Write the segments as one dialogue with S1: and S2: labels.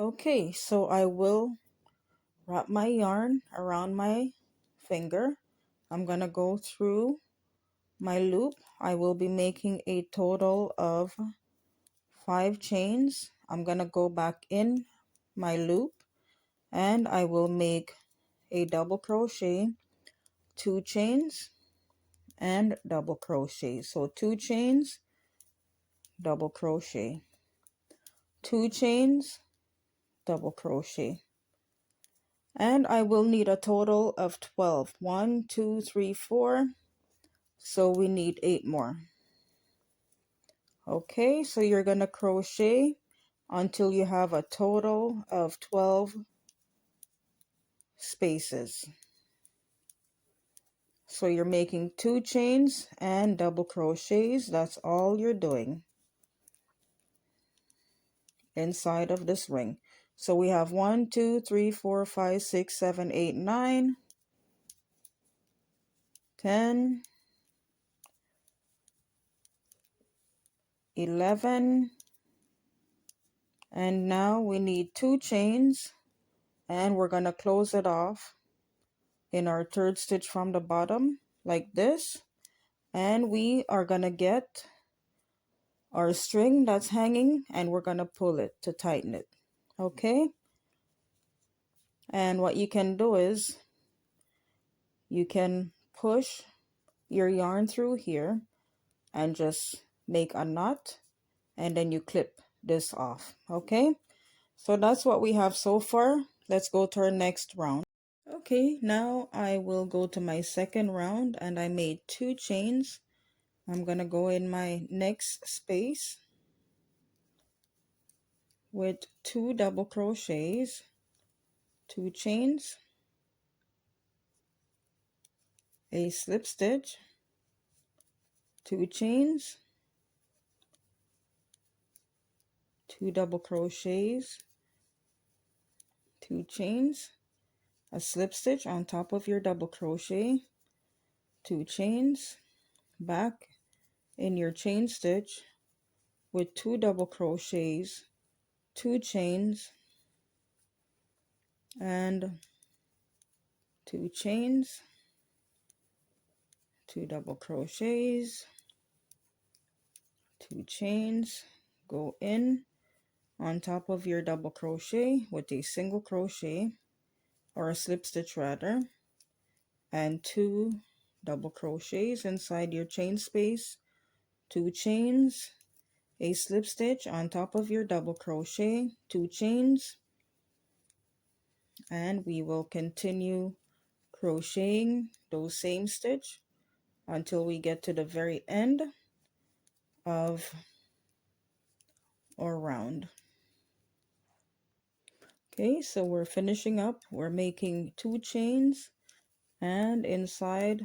S1: Okay, so I will wrap my yarn around my finger. I'm gonna go through my loop. I will be making a total of 5 chains. I'm gonna go back in my loop and I will make a double crochet, 2 chains, and double crochet. So 2 chains, double crochet, 2 chains, double crochet. And I will need a total of 12. 1, 2, 3, 4. So we need 8 more. Okay, so you're going to crochet until you have a total of 12 spaces. So you're making 2 chains and double crochets. That's all you're doing inside of this ring. So we have 1, 2, 3, 4, 5, 6, 7, 8, 9, 10, 11, and now we need 2 chains, and we're going to close it off in our 3rd stitch from the bottom like this, and we are going to get our string that's hanging and we're going to pull it to tighten it. Okay, and what you can do is you can push your yarn through here and just make a knot, and then you clip this off. Okay, so that's what we have so far. Let's go to our next round. Okay, now I will go to my 2nd round, and I made 2 chains. I'm gonna go in my next space with 2 double crochets, 2 chains, a slip stitch, 2 chains, 2 double crochets, 2 chains, a slip stitch on top of your double crochet, 2 chains, back in your chain stitch with 2 double crochets, 2 chains, and 2 chains, 2 double crochets, 2 chains, go in on top of your double crochet with a single crochet or a slip stitch rather, and 2 double crochets inside your chain space, 2 chains, a slip stitch on top of your double crochet, 2 chains, and we will continue crocheting those same stitch until we get to the very end of our round. Okay, so we're finishing up. We're making 2 chains, and inside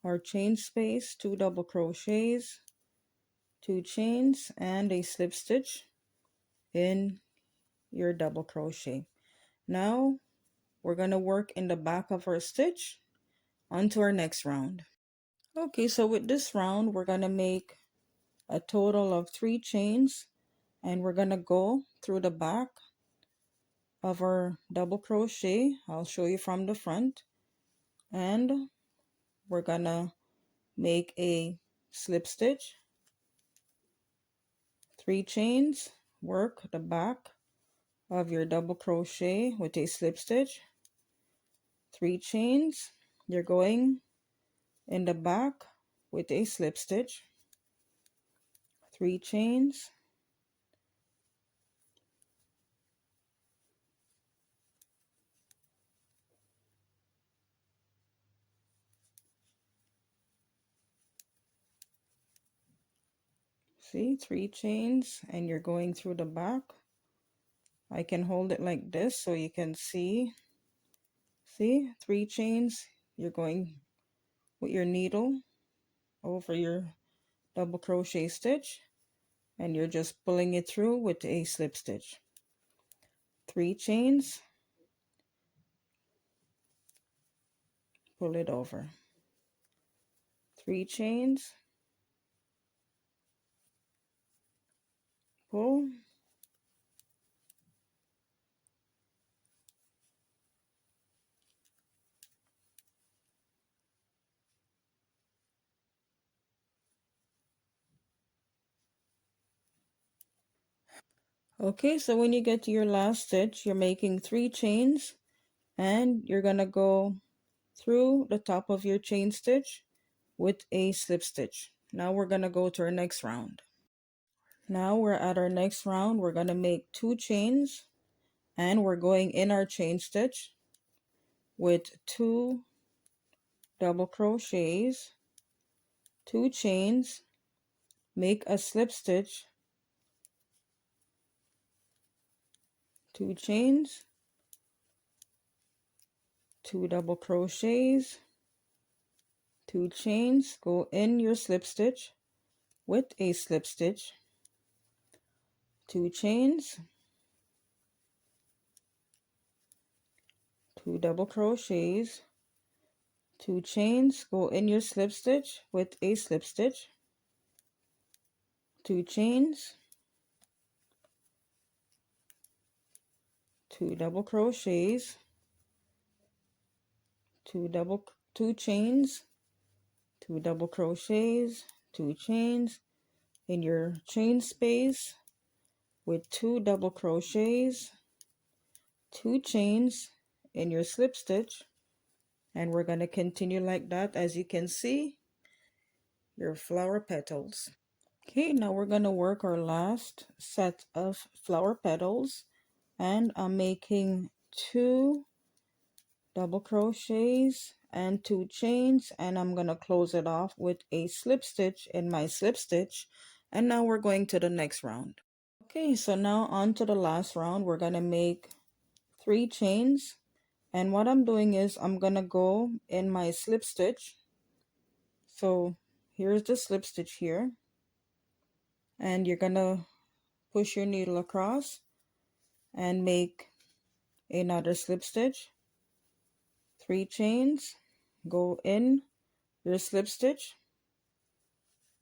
S1: our chain space, 2 double crochets, 2 chains, and a slip stitch in your double crochet. Now we're going to work in the back of our stitch onto our next round. Okay, so with this round we're going to make a total of 3 chains, and we're going to go through the back of our double crochet. I'll show you from the front, and we're going to make a slip stitch, 3 chains, work the back of your double crochet with a slip stitch, 3 chains, you're going in the back with a slip stitch, 3 chains, see, 3 chains, and you're going through the back. I can hold it like this so you can see. See, 3 chains, you're going with your needle over your double crochet stitch, and you're just pulling it through with a slip stitch. 3 chains, pull it over. 3 chains, pull, Okay, so when you get to your last stitch, you're making 3 chains and you're gonna go through the top of your chain stitch with a slip stitch. Now we're gonna go to our next round. Now we're at our next round. We're gonna make 2 chains and we're going in our chain stitch with 2 double crochets, 2 chains, make a slip stitch, 2 chains, 2 double crochets, 2 chains, go in your slip stitch with a slip stitch, 2 chains, 2 double crochets, 2 chains, go in your slip stitch with a slip stitch, 2 chains, 2 double crochets, 2 chains, 2 double crochets, 2 chains in your chain space with 2 double crochets, 2 chains in your slip stitch, and we're going to continue like that. As you can see, your flower petals. Okay, now we're going to work our last set of flower petals, and I'm making 2 double crochets and 2 chains, and I'm going to close it off with a slip stitch in my slip stitch. And now we're going to the next round. Okay, so now on to the last round. We're going to make 3 chains, and what I'm doing is I'm going to go in my slip stitch. So here's the slip stitch here, and you're going to push your needle across and make another slip stitch, 3 chains, go in your slip stitch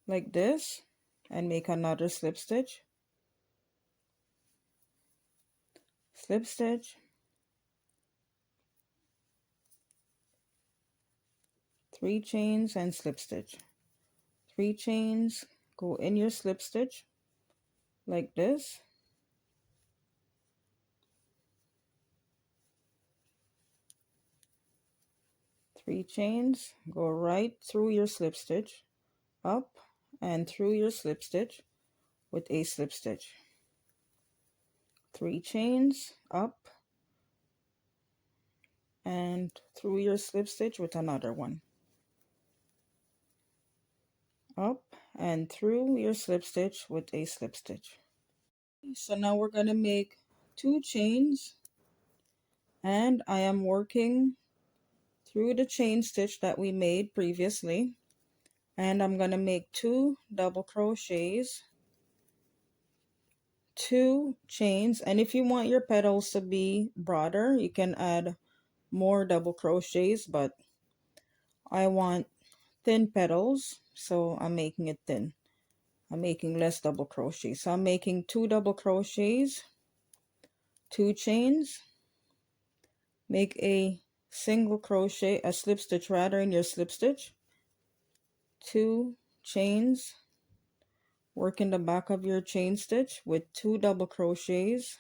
S1: like this and make another slip stitch, slip stitch, 3 chains and slip stitch, 3 chains, go in your slip stitch like this, 3 chains, go right through your slip stitch, up and through your slip stitch with a slip stitch, 3 chains, up and through your slip stitch with another one, up and through your slip stitch with a slip stitch. So now we're going to make 2 chains, and I am working through the chain stitch that we made previously, and I'm going to make 2 double crochets, 2 chains, and if you want your petals to be broader you can add more double crochets, but I want thin petals, so I'm making it thin. I'm making less double crochets, so I'm making 2 double crochets, 2 chains, make a single crochet, a slip stitch rather, in your slip stitch, 2 chains, work in the back of your chain stitch with 2 double crochets,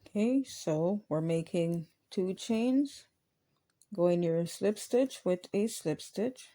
S1: okay, so we're making 2 chains, go in your slip stitch with a slip stitch,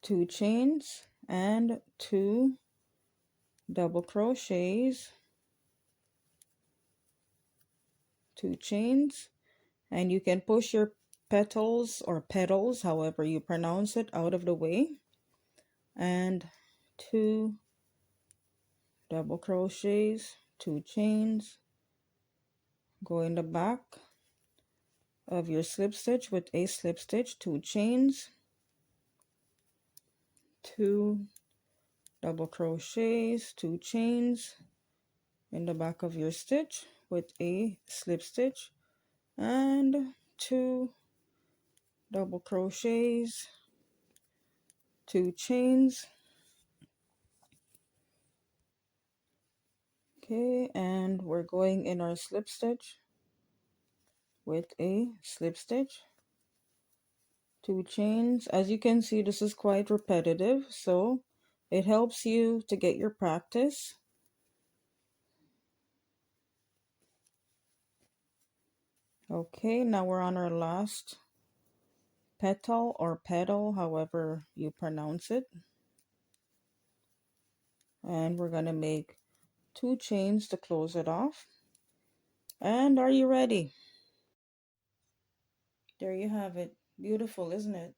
S1: 2 chains and 2 double crochets, 2 chains, and you can push your petals or petals, however you pronounce it, out of the way, and 2 double crochets, 2 chains, go in the back of your slip stitch with a slip stitch, 2 chains, 2 double crochets, 2 chains in the back of your stitch with a slip stitch, and 2 double crochets, 2 chains, okay, and we're going in our slip stitch with a slip stitch, 2 chains. As you can see, this is quite repetitive, so It helps you to get your practice. Okay, now we're on our last petal or petal, however you pronounce it. And we're going to make 2 chains to close it off. And are you ready? There you have it. Beautiful, isn't it?